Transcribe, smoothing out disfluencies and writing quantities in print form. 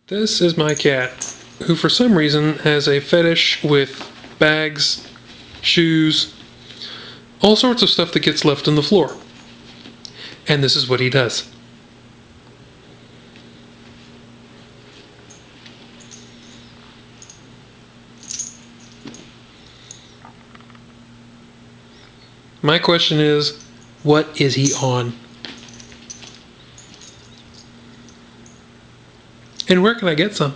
This is my cat, who for some reason has a fetish with bags, shoes, all sorts of stuff that gets left on the floor. And this is what he does. My question is, what is he on? And where can I get some?